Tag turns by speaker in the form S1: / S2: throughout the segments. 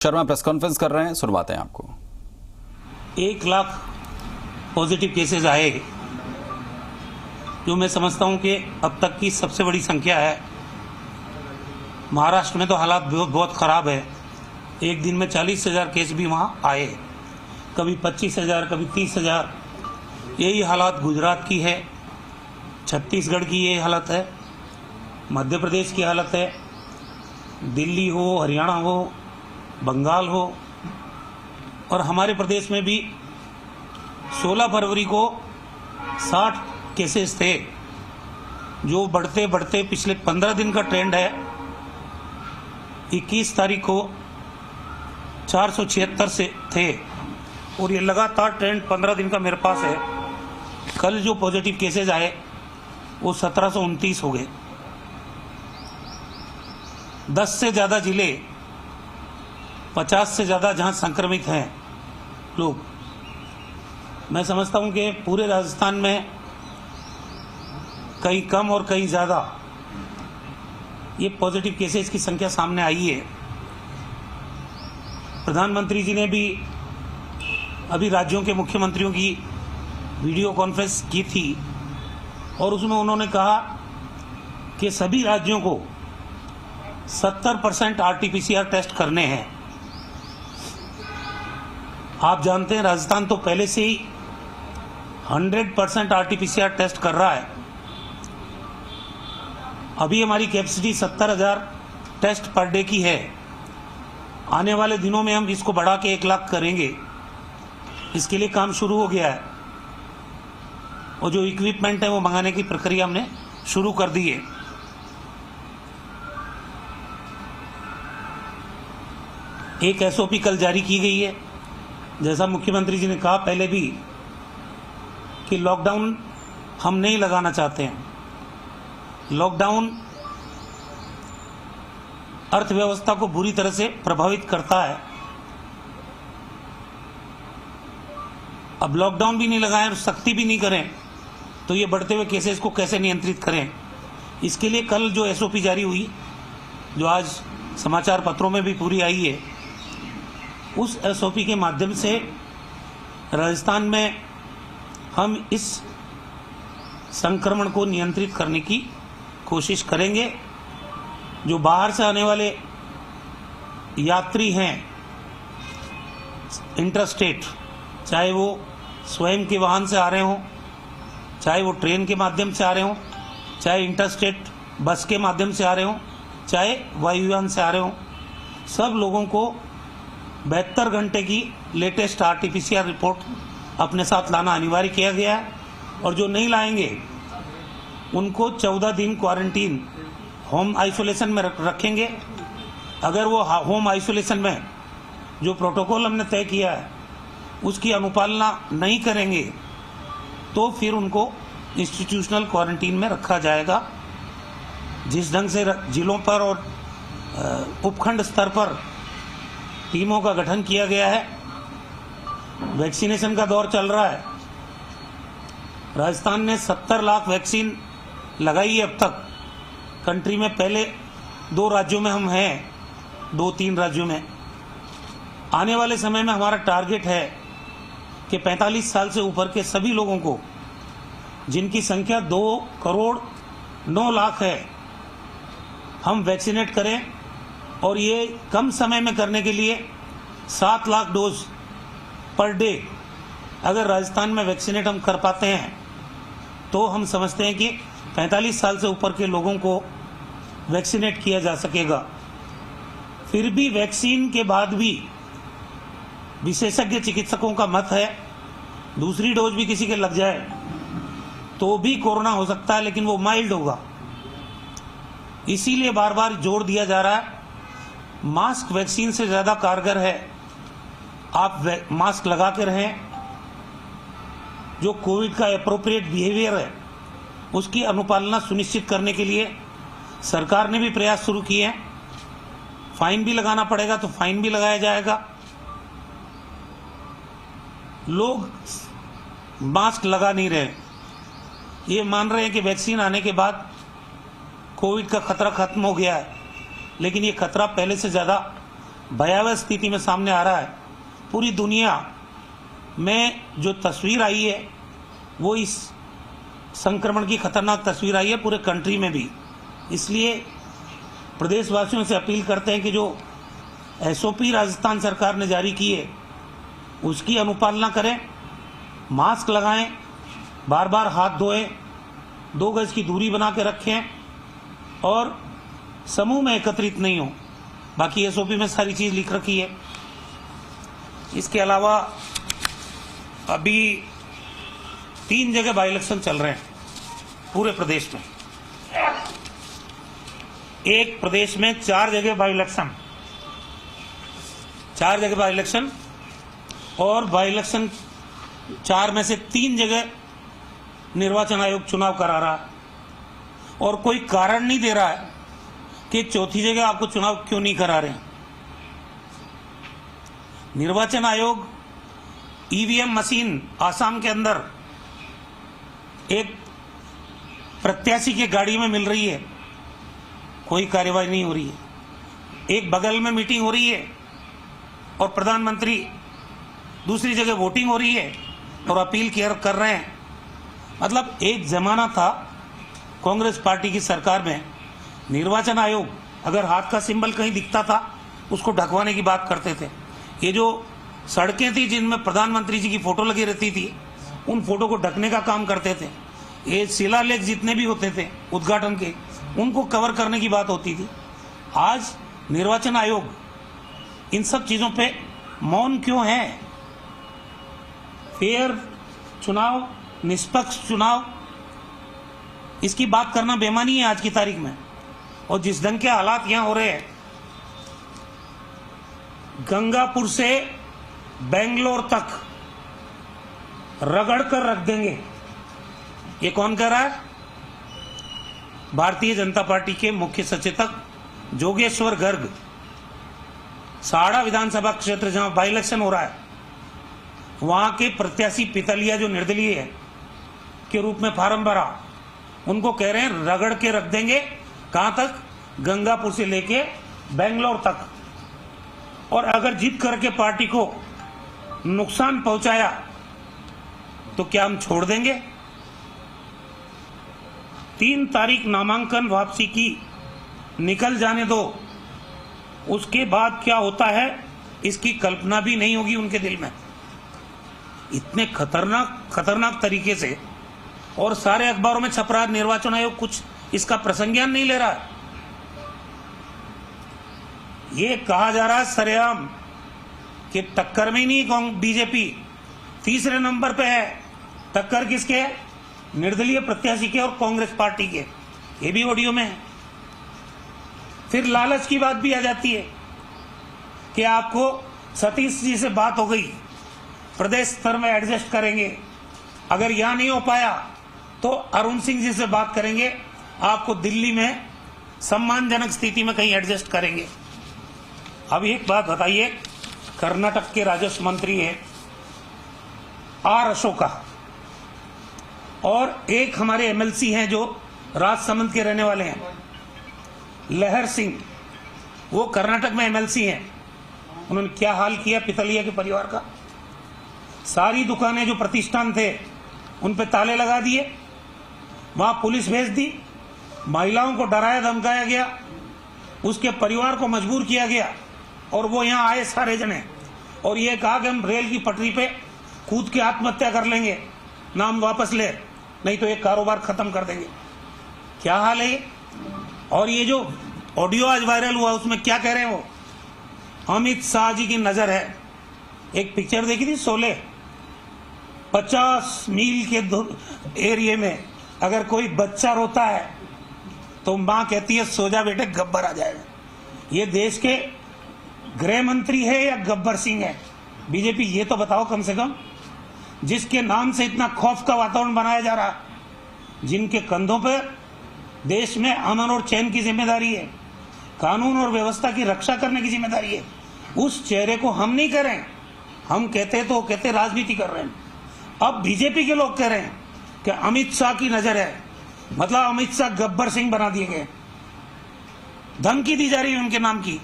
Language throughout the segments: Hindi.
S1: शर्मा प्रेस कॉन्फ्रेंस कर रहे हैं, सुनवाते हैं आपको।
S2: 1 लाख पॉजिटिव केसेस आए, जो मैं समझता हूं कि अब तक की सबसे बड़ी संख्या है। महाराष्ट्र में तो हालात बहुत ख़राब है। एक दिन में 40,000 केस भी वहां आए, कभी 25,000, कभी 30,000। यही हालात गुजरात की है, छत्तीसगढ़ की ये हालत है, मध्य प्रदेश की हालत है, दिल्ली हो, हरियाणा हो, बंगाल हो, और हमारे प्रदेश में भी 16 फरवरी को 60 केसेस थे, जो बढ़ते बढ़ते पिछले 15 दिन का ट्रेंड है। 21 तारीख को 476 से थे, और ये लगातार ट्रेंड 15 दिन का मेरे पास है। कल जो पॉजिटिव केसेस आए वो 1729 हो गए। 10 से ज़्यादा जिले, 50 से ज़्यादा जहां संक्रमित हैं लोग। मैं समझता हूं कि पूरे राजस्थान में कहीं कम और कहीं ज़्यादा ये पॉजिटिव केसेस की संख्या सामने आई है। प्रधानमंत्री जी ने भी अभी राज्यों के मुख्यमंत्रियों की वीडियो कॉन्फ्रेंस की थी, और उसमें उन्होंने कहा कि सभी राज्यों को 70% RT-PCR टेस्ट करने हैं। आप जानते हैं राजस्थान तो पहले से ही 100% RT-PCR टेस्ट कर रहा है। अभी हमारी कैपेसिटी 70,000 टेस्ट पर डे की है। आने वाले दिनों में हम इसको बढ़ा के 1 लाख करेंगे। इसके लिए काम शुरू हो गया है, और जो इक्विपमेंट है वो मंगाने की प्रक्रिया हमने शुरू कर दी है। एक SOP कल जारी की गई है, जैसा मुख्यमंत्री जी ने कहा पहले भी कि लॉकडाउन हम नहीं लगाना चाहते हैं। लॉकडाउन अर्थव्यवस्था को बुरी तरह से प्रभावित करता है। अब लॉकडाउन भी नहीं लगाएं और सख्ती भी नहीं करें तो ये बढ़ते हुए केसेस को कैसे नियंत्रित करें। इसके लिए कल जो SOP जारी हुई, जो आज समाचार पत्रों में भी पूरी आई है, उस SOP के माध्यम से राजस्थान में हम इस संक्रमण को नियंत्रित करने की कोशिश करेंगे। जो बाहर से आने वाले यात्री हैं इंटरस्टेट, चाहे वो स्वयं के वाहन से आ रहे हों, चाहे वो ट्रेन के माध्यम से आ रहे हों, चाहे इंटरस्टेट बस के माध्यम से आ रहे हों, चाहे वायुयान से आ रहे हों, सब लोगों को 72 घंटे की लेटेस्ट RT-PCR रिपोर्ट अपने साथ लाना अनिवार्य किया गया है। और जो नहीं लाएंगे उनको 14 दिन क्वारंटीन, होम आइसोलेशन में रखेंगे। अगर वो होम आइसोलेशन में जो प्रोटोकॉल हमने तय किया है उसकी अनुपालना नहीं करेंगे तो फिर उनको इंस्टीट्यूशनल क्वारंटीन में रखा जाएगा। जिस ढंग से जिलों पर और उपखंड स्तर पर टीमों का गठन किया गया है, वैक्सीनेशन का दौर चल रहा है। राजस्थान ने 70 लाख वैक्सीन लगाई है अब तक कंट्री में। पहले 2 राज्यों में हम हैं, 2-3 राज्यों में। आने वाले समय में हमारा टारगेट है कि 45 साल से ऊपर के सभी लोगों को, जिनकी संख्या 2,09,00,000 है, हम वैक्सीनेट करें। और ये कम समय में करने के लिए 7 लाख डोज पर डे अगर राजस्थान में वैक्सीनेट हम कर पाते हैं तो हम समझते हैं कि 45 साल से ऊपर के लोगों को वैक्सीनेट किया जा सकेगा। फिर भी वैक्सीन के बाद भी विशेषज्ञ चिकित्सकों का मत है, दूसरी डोज भी किसी के लग जाए तो भी कोरोना हो सकता है, लेकिन वो माइल्ड होगा। इसीलिए बार बार जोर दिया जा रहा है, मास्क वैक्सीन से ज़्यादा कारगर है। आप मास्क लगा के रहें। जो कोविड का एप्रोप्रिएट बिहेवियर है उसकी अनुपालना सुनिश्चित करने के लिए सरकार ने भी प्रयास शुरू किए हैं। फाइन भी लगाना पड़ेगा तो फाइन भी लगाया जाएगा। लोग मास्क लगा नहीं रहे, ये मान रहे हैं कि वैक्सीन आने के बाद कोविड का खतरा खत्म हो गया है, लेकिन ये खतरा पहले से ज़्यादा भयावह स्थिति में सामने आ रहा है। पूरी दुनिया में जो तस्वीर आई है वो इस संक्रमण की खतरनाक तस्वीर आई है, पूरे कंट्री में भी। इसलिए प्रदेशवासियों से अपील करते हैं कि जो एसओपी राजस्थान सरकार ने जारी की है उसकी अनुपालना करें, मास्क लगाएं, बार बार हाथ धोएं, 2 गज की दूरी बना के रखें और समूह में एकत्रित नहीं हो। बाकी एसओपी में सारी चीज़ लिख रखी है। इसके अलावा अभी 3 जगह बाई इलेक्शन चल रहे हैं पूरे प्रदेश में। एक प्रदेश में 4 जगह बाई इलेक्शन, 4 जगह बाई इलेक्शन, और बाई इलेक्शन 4 में से 3 जगह निर्वाचन आयोग चुनाव करा रहा है और कोई कारण नहीं दे रहा है कि चौथी जगह आपको चुनाव क्यों नहीं करा रहे हैं। निर्वाचन आयोग ईवीएम मशीन आसाम के अंदर एक प्रत्याशी के गाड़ी में मिल रही है, कोई कार्यवाही नहीं हो रही है। एक बगल में मीटिंग हो रही है और प्रधानमंत्री दूसरी जगह वोटिंग हो रही है और अपील कर रहे हैं। मतलब एक जमाना था कांग्रेस पार्टी की सरकार में, निर्वाचन आयोग अगर हाथ का सिंबल कहीं दिखता था उसको ढकवाने की बात करते थे। ये जो सड़कें थी जिनमें प्रधानमंत्री जी की फोटो लगी रहती थी, उन फोटो को ढकने का काम करते थे। ये शिलालेख जितने भी होते थे उद्घाटन के, उनको कवर करने की बात होती थी। आज निर्वाचन आयोग इन सब चीज़ों पे मौन क्यों है? फेयर चुनाव, निष्पक्ष चुनाव, इसकी बात करना बेमानी है आज की तारीख में। और जिस ढंग के हालात यहां हो रहे हैं, गंगापुर से बेंगलोर तक रगड़ कर रख देंगे, ये कौन कह रहा है? भारतीय जनता पार्टी के मुख्य सचेतक जोगेश्वर गर्ग। साड़ा विधानसभा क्षेत्र जहां बाई इलेक्शन हो रहा है, वहां के प्रत्याशी पितलिया जो निर्दलीय है के रूप में फार्म भरा, उनको कह रहे हैं रगड़ के रख देंगे। कहां तक? गंगापुर से लेके बेंगलोर तक। और अगर जीत करके पार्टी को नुकसान पहुंचाया तो क्या हम छोड़ देंगे? 3 तारीख नामांकन वापसी की निकल जाने दो, उसके बाद क्या होता है इसकी कल्पना भी नहीं होगी उनके दिल में। इतने खतरनाक तरीके से, और सारे अखबारों में छप रहा है, निर्वाचन आयोग कुछ इसका प्रसंज्ञान नहीं ले रहा है। ये कहा जा रहा है सरेआम कि टक्कर में ही नहीं बीजेपी, तीसरे नंबर पे है। टक्कर किसके है? निर्दलीय प्रत्याशी के और कांग्रेस पार्टी के। ये भी ऑडियो में है। फिर लालच की बात भी आ जाती है कि आपको सतीश जी से बात हो गई, प्रदेश स्तर में एडजस्ट करेंगे, अगर यहां नहीं हो पाया तो अरुण सिंह जी से बात करेंगे, आपको दिल्ली में सम्मानजनक स्थिति में कहीं एडजस्ट करेंगे। अब एक बात बताइए, कर्नाटक के राजस्व मंत्री है आर अशोका, और एक हमारे एमएलसी हैं जो राजसमंद के रहने वाले हैं, लहर सिंह, वो कर्नाटक में एमएलसी हैं। उन्होंने क्या हाल किया पितलिया के परिवार का। सारी दुकानें जो प्रतिष्ठान थे उन पे ताले लगा दिए, वहां पुलिस भेज दी, महिलाओं को डराया धमकाया गया, उसके परिवार को मजबूर किया गया, और वो यहाँ आए सारे जने और ये कहा कि हम रेल की पटरी पे कूद के आत्महत्या कर लेंगे, नाम वापस ले, नहीं तो ये कारोबार खत्म कर देंगे। क्या हाल है ये? और ये जो ऑडियो आज वायरल हुआ उसमें क्या कह रहे हैं वो? अमित शाह जी की नजर है। एक पिक्चर देखी थी शोले, 50 मील के एरिया में अगर कोई बच्चा रोता है तो मां कहती है सो जा बेटे गब्बर आ जाएगा। ये देश के गृह मंत्री है या गब्बर सिंह है? बीजेपी ये तो बताओ कम से कम, जिसके नाम से इतना खौफ का वातावरण बनाया जा रहा, जिनके कंधों पर देश में अमन और चैन की जिम्मेदारी है, कानून और व्यवस्था की रक्षा करने की जिम्मेदारी है, उस चेहरे को हम नहीं करें। हम कहते तो कहते राजनीति कर रहे हैं। अब बीजेपी के लोग कह रहे हैं कि अमित शाह की नजर है, मतलब अमित शाह गब्बर सिंह बना दिए गए, धमकी दी जा रही है उनके नाम की।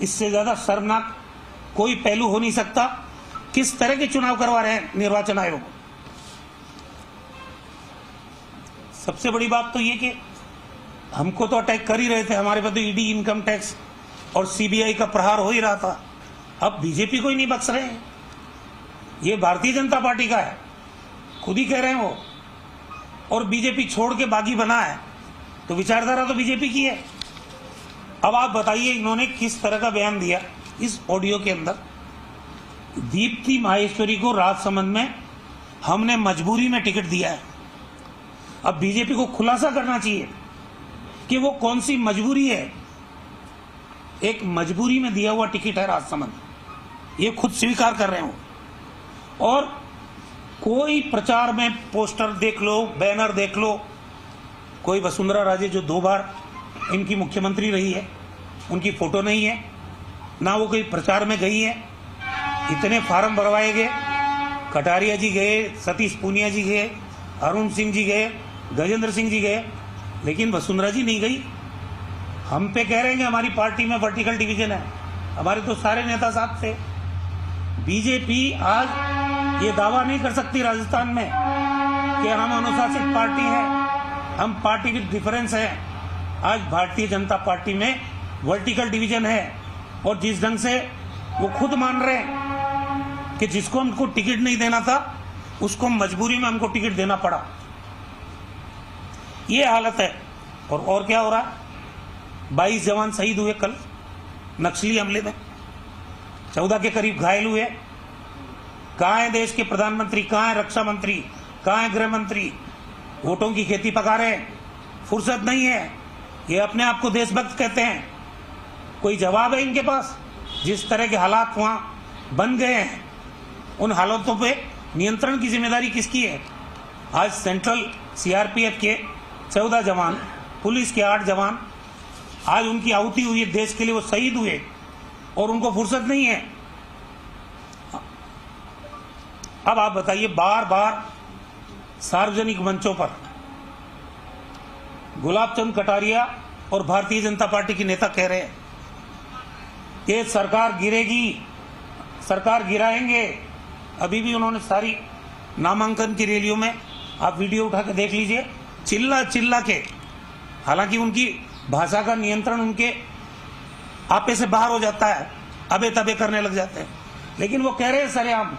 S2: इससे ज्यादा शर्मनाक कोई पहलू हो नहीं सकता। किस तरह के चुनाव करवा रहे हैं निर्वाचन आयोग। सबसे बड़ी बात तो ये कि हमको तो अटैक कर ही रहे थे, हमारे पर तो ईडी, इनकम टैक्स और सीबीआई का प्रहार हो ही रहा था। अब बीजेपी को ही नहीं बख्श रहे हैं। ये भारतीय जनता पार्टी का है, खुद ही कह रहे हैं वो। और बीजेपी छोड़ के बागी बना है, तो विचारधारा तो बीजेपी की है। अब आप बताइए इन्होंने किस तरह का बयान दिया इस ऑडियो के अंदर। दीप्ति माहेश्वरी को राजसमंद में हमने मजबूरी में टिकट दिया है। अब बीजेपी को खुलासा करना चाहिए कि वो कौन सी मजबूरी है। एक मजबूरी में दिया हुआ टिकट है राजसमंद, ये खुद स्वीकार कर रहे हो। और कोई प्रचार में पोस्टर देख लो, बैनर देख लो, कोई वसुंधरा राजे जो 2 बार इनकी मुख्यमंत्री रही है, उनकी फोटो नहीं है, ना वो कोई प्रचार में गई है। इतने फार्म भरवाए गए, कटारिया जी गए, सतीश पूनिया जी गए, अरुण सिंह जी गए, गजेंद्र सिंह जी गए, लेकिन वसुंधरा जी नहीं गई। हम पे कह रहे हैं कि हमारी पार्टी में वर्टिकल डिवीजन है, हमारे तो सारे नेता साथ थे। बीजेपी आज ये दावा नहीं कर सकती राजस्थान में कि हम अनुशासित पार्टी है, हम पार्टी विद डिफरेंस है। आज भारतीय जनता पार्टी में वर्टिकल डिवीजन है, और जिस ढंग से वो खुद मान रहे हैं कि जिसको हमको टिकट नहीं देना था उसको मजबूरी में हमको टिकट देना पड़ा, ये हालत है। और क्या हो रहा है, 22 जवान शहीद हुए कल नक्सली हमले में, 14 के करीब घायल हुए। कहां है देश के प्रधानमंत्री, कहां है रक्षा मंत्री, कहां है गृह मंत्री? वोटों की खेती पका रहे हैं, फुर्सत नहीं है। ये अपने आप को देशभक्त कहते हैं, कोई जवाब है इनके पास? जिस तरह के हालात वहां बन गए हैं, उन हालातों पे नियंत्रण की जिम्मेदारी किसकी है? आज सेंट्रल सीआरपीएफ के 14 जवान, पुलिस के 8 जवान, आज उनकी आहुति हुई है देश के लिए, वो शहीद हुए, और उनको फुर्सत नहीं है। अब आप बताइए, बार बार सार्वजनिक मंचों पर गुलाब चंद कटारिया और भारतीय जनता पार्टी के नेता कह रहे हैं कि सरकार गिरेगी, सरकार गिराएंगे। अभी भी उन्होंने सारी नामांकन की रैलियों में, आप वीडियो उठा के देख लीजिए, चिल्ला चिल्ला के, हालांकि उनकी भाषा का नियंत्रण उनके आपे से बाहर हो जाता है, अबे तबे करने लग जाते हैं, लेकिन वो कह रहे हैं सरेआम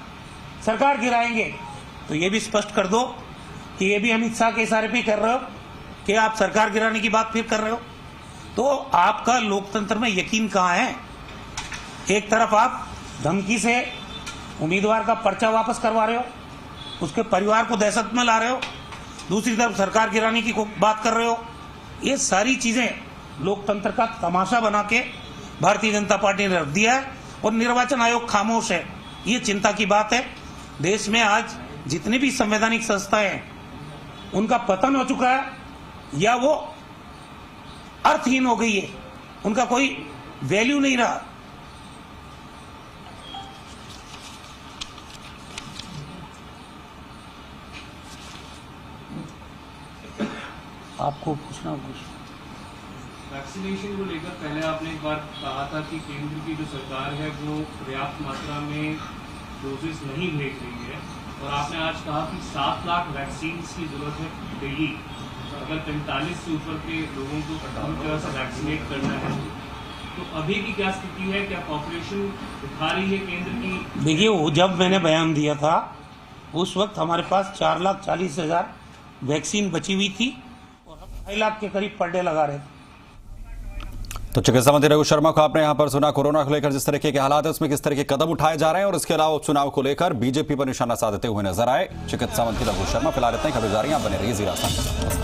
S2: सरकार गिराएंगे। तो ये भी स्पष्ट कर दो कि ये भी अमित शाह के इशारे पे कर रहे हो कि आप सरकार गिराने की बात फिर कर रहे हो। तो आपका लोकतंत्र में यकीन कहां है? एक तरफ आप धमकी से उम्मीदवार का पर्चा वापस करवा रहे हो, उसके परिवार को दहशत में ला रहे हो, दूसरी तरफ सरकार गिराने की बात कर रहे हो। ये सारी चीजें लोकतंत्र का तमाशा बना के भारतीय जनता पार्टी ने रख दिया है, और निर्वाचन आयोग खामोश है। ये चिंता की बात है। देश में आज जितनी भी संवैधानिक संस्थाएं हैं, उनका पतन हो चुका है, या वो अर्थहीन हो गई है, उनका कोई वैल्यू नहीं रहा। आपको पूछना कुछ?
S3: वैक्सीनेशन को लेकर पहले आपने एक बार कहा था कि केंद्र की जो सरकार है वो पर्याप्त मात्रा में डोजेस नहीं भेज रही है, और आपने आज कहा कि 7 लाख वैक्सीन की जरूरत है डेली। अगर 45 से ऊपर के लोगों को पूरी तरह से वैक्सीनेट करना है, तो अभी की क्या स्थिति है? क्या पॉपुलेशन उठा रही है केंद्र की?
S2: देखिए, वो जब मैंने बयान दिया था उस वक्त हमारे पास 4,40,000 वैक्सीन बची हुई थी, और हम 2.5 लाख के करीब पर डे लगा रहे थे।
S1: तो चिकित्सा मंत्री रघु शर्मा को आपने यहां पर सुना। कोरोना को लेकर जिस तरह के हालात है उसमें किस तरह के कदम उठाए जा रहे हैं, और इसके अलावा चुनाव को लेकर बीजेपी पर निशाना साधते हुए नजर आए चिकित्सा मंत्री रघु शर्मा। फिलहाल इतने खबर जा रही है, आप बने रहिए ज़ी राजस्थान के साथ।